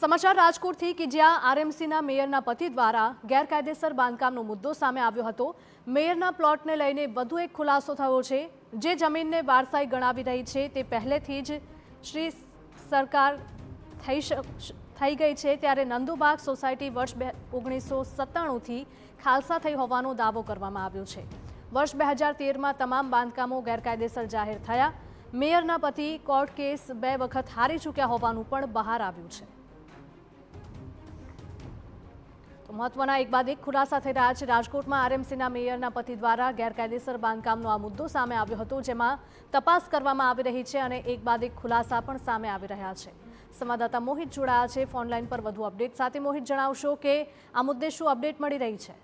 સમાચાર રાજકોટથી કે જ્યાં આરએમસીના મેયરના પતિ દ્વારા ગેરકાયદેસર બાંધકામનો મુદ્દો સામે આવ્યો હતો। મેયરના પ્લોટને લઈને વધુ એક ખુલાસો થયો છે। જે જમીનને વારસાઈ ગણાવી રહી છે તે પહેલેથી જ શ્રી સરકાર થઈ ગઈ છે, ત્યારે નંદુબાગ સોસાયટી વર્ષ 1997થી ખાલસા થઈ હોવાનો દાવો કરવામાં આવ્યો છે। વર્ષ 2013માં તમામ બાંધકામો ગેરકાયદેસર જાહેર થયા। મેયરના પતિ કોર્ટ કેસ 2 વખત હારી ચૂક્યા હોવાનું પણ બહાર આવ્યું છે। તો મહત્વના એક બાદ એક ખુલાસા થઈ રહ્યા છે। રાજકોટમાં આરએમસીના મેયરના પતિ દ્વારા ગેરકાયદેસર બાંધકામનો આ મુદ્દો સામે આવ્યો હતો, જેમાં તપાસ કરવામાં આવી રહી છે અને એક બાદ એક ખુલાસા પણ સામે આવી રહ્યા છે। સંવાદદાતા મોહિત જોડાયા છે ફોનલાઈન પર વધુ અપડેટ સાથે। મોહિત, જણાવશો કે આ મુદ્દે શું અપડેટ મળી રહી છે?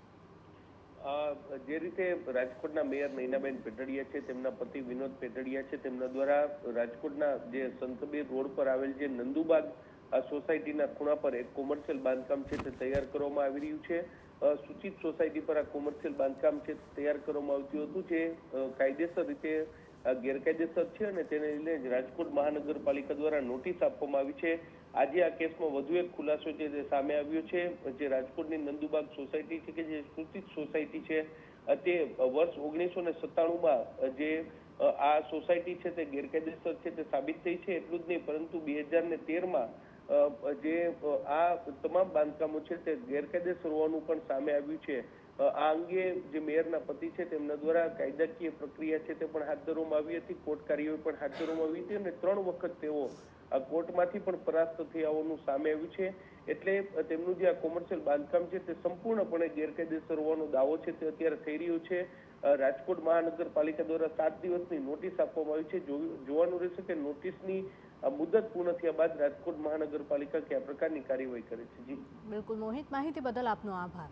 જે રીતે રાજકોટના મેયર નૈનાબેન પેટડિયા છે, તેમના પતિ વિનોદ પેટડિયા છે, તેમના દ્વારા રાજકોટના જે સંતબીર રોડ પર આવેલ જે નંદુબાગ સોસાયટીના ખૂણા પર એક કોમર્શિયલ બાંધકામ છે તે તૈયાર કરવામાં આવી રહ્યું છે। સૂચિત સોસાયટી પર આ કોમર્શિયલ બાંધકામ છે તૈયાર કરવામાં આવતું હતું, જે કાયદેસર રીતે ગેરકાયદેસર છે અને તેને લઈને રાજકોટ મહાનગરપાલિકા દ્વારા નોટિસ આપવામાં આવી છે। આજે આ કેસમાં વધુ એક ખુલાસો છે તે સામે આવ્યો છે। જે રાજકોટની નંદુબાગ સોસાયટી છે કે જે સૂચિત સોસાયટી છે તે વર્ષ 1997માં જે આ સોસાયટી છે તે ગેરકાયદેસર છે તે સાબિત થઈ છે। એટલું જ નહીં, પરંતુ 2013માં જે આ તમામ બાંધકામો છે તે ગેરકાયદેસર હોવાનું પણ સામે આવ્યું છે। આ અંગે જે મેયરના પતિ છે તેમના દ્વારા કાયદાકીય પ્રક્રિયા છે તે પણ હાથ ધરવામાં આવી હતી, કોર્ટ કાર્યવાહી પણ હાથ ધરવામાં આવી હતી અને 3 વખત તેઓ કોર્ટમાંથી પણ પરાસ્ત થયા હોવાનું સામે આવ્યું છે। એટલે તેમનું જે આ કોમર્શિયલ બાંધકામ છે તે સંપૂર્ણપણે ગેરકાયદેસર હોવાનો દાવો છે તે અત્યારે થઈ રહ્યો છે। રાજકોટ મહાનગરપાલિકા દ્વારા 7 દિવસની નોટિસ આપવામાં આવી છે। જોવાનું રહેશે કે નોટિસની મુદત પૂર્ણ થયા બાદ રાજકોટ મહાનગરપાલિકા કયા પ્રકારની કાર્યવાહી કરે છે। જી બિલકુલ મોહિત, માહિતી બદલ આપનો આભાર।